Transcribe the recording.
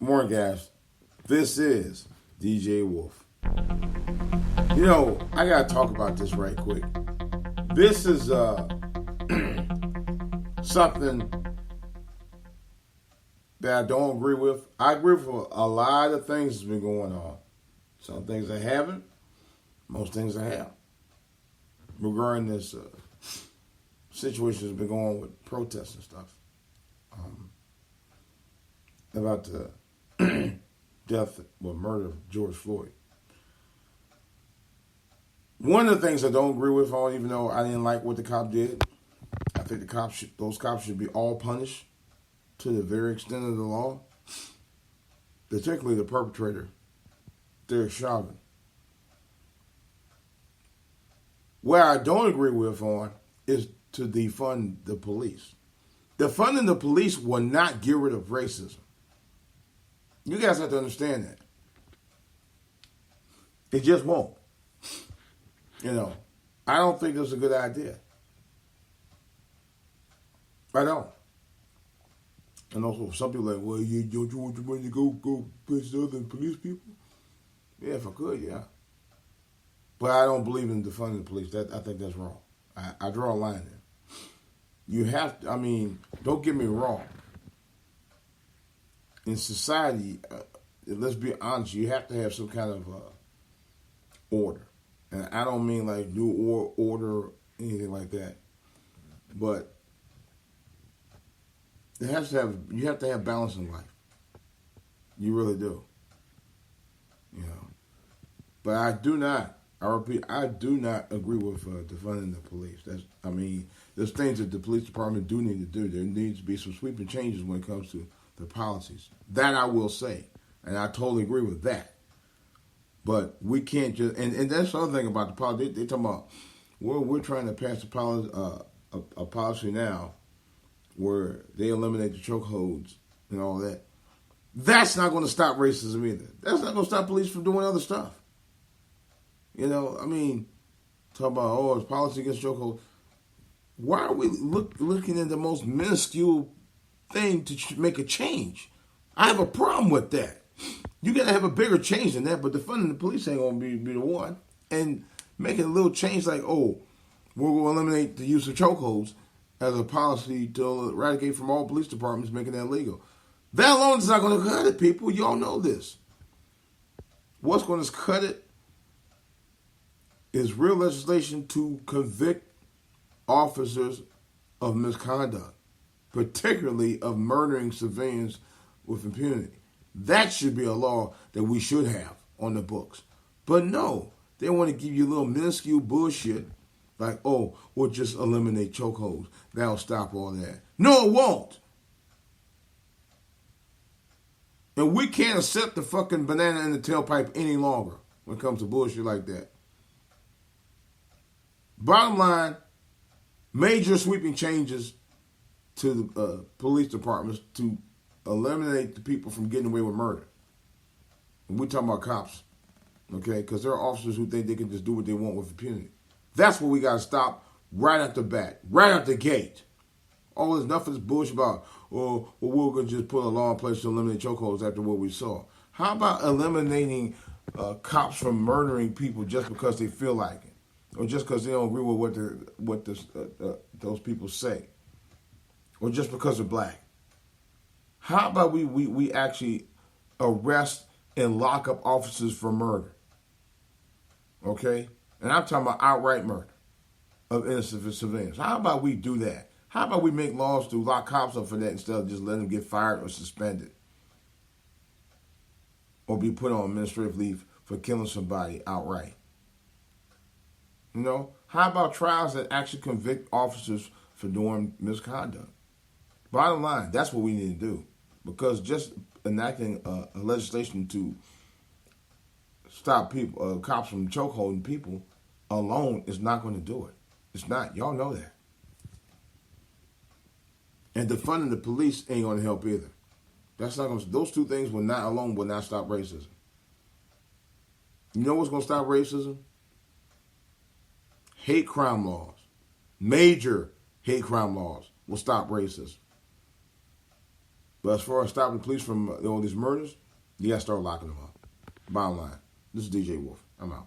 Morning, guys. This is DJ Wolf. You know, I gotta talk about this right quick. This is something that I don't agree with. I agree with a lot of things that's been going on. Some things I haven't. Most things I have. Regarding this situation that's been going on with protests and stuff. About the death or murder of George Floyd. One of the things I don't agree with, even though I didn't like what the cop did, I think those cops should be all punished to the very extent of the law, particularly the perpetrator, Derek Chauvin. Where I don't agree with is to defund the police. Defunding the police will not get rid of racism. You guys have to understand that. It just won't. I don't think it's a good idea. I don't. And also, some people are like, well, don't you want your money to go punish other police people? Yeah, if I could, yeah. But I don't believe in defunding the police. I think that's wrong. I draw a line there. You have to, don't get me wrong. In society, let's be honest, you have to have some kind of order. And I don't mean like new order or anything like that. But you have to have balance in life. You really do. But I repeat, I do not agree with defunding the police. There's things that the police department do need to do. There needs to be some sweeping changes when it comes to the policies. That I will say. And I totally agree with that. But we can't just, and that's the other thing about the policy. They talking about, well, we're trying to pass a policy now where they eliminate the chokeholds and all that. That's not going to stop racism either. That's not going to stop police from doing other stuff. Talk about, it's policy against chokeholds. Why are we looking at the most minuscule thing to make a change? I have a problem with that. You got to have a bigger change than that, but defunding the police ain't going to be the one. And making a little change like, we're going to eliminate the use of chokeholds as a policy to eradicate from all police departments, making that legal. That alone is not going to cut it, people. You all know this. What's going to cut it is real legislation to convict officers of misconduct, particularly of murdering civilians with impunity. That should be a law that we should have on the books. But no, they want to give you a little minuscule bullshit like, we'll just eliminate chokeholds. That'll stop all that. No, it won't. And we can't accept the fucking banana in the tailpipe any longer when it comes to bullshit like that. Bottom line, major sweeping changes to the police departments to eliminate the people from getting away with murder. And we're talking about cops, okay? Because there are officers who think they can just do what they want with impunity. That's what we got to stop right at the bat, right at the gate. There's enough of this bullshit about, we're going to just put a law in place to eliminate chokeholds after what we saw. How about eliminating cops from murdering people just because they feel like it? Or just because they don't agree with what those people say? Or just because they're black? How about we actually arrest and lock up officers for murder? Okay? And I'm talking about outright murder of innocent civilians. How about we do that? How about we make laws to lock cops up for that instead of just letting them get fired or suspended? Or be put on administrative leave for killing somebody outright? How about trials that actually convict officers for doing misconduct? Bottom line, that's what we need to do. Because just enacting a legislation to stop people, cops from chokeholding people alone is not going to do it. It's not. Y'all know that. And defunding the police ain't going to help either. That's not going to. Those two things will not stop racism. You know what's going to stop racism? Hate crime laws. Major hate crime laws will stop racism. But as far as stopping police from all these murders, you got to start locking them up. Bottom line. This is DJ Wolf. I'm out.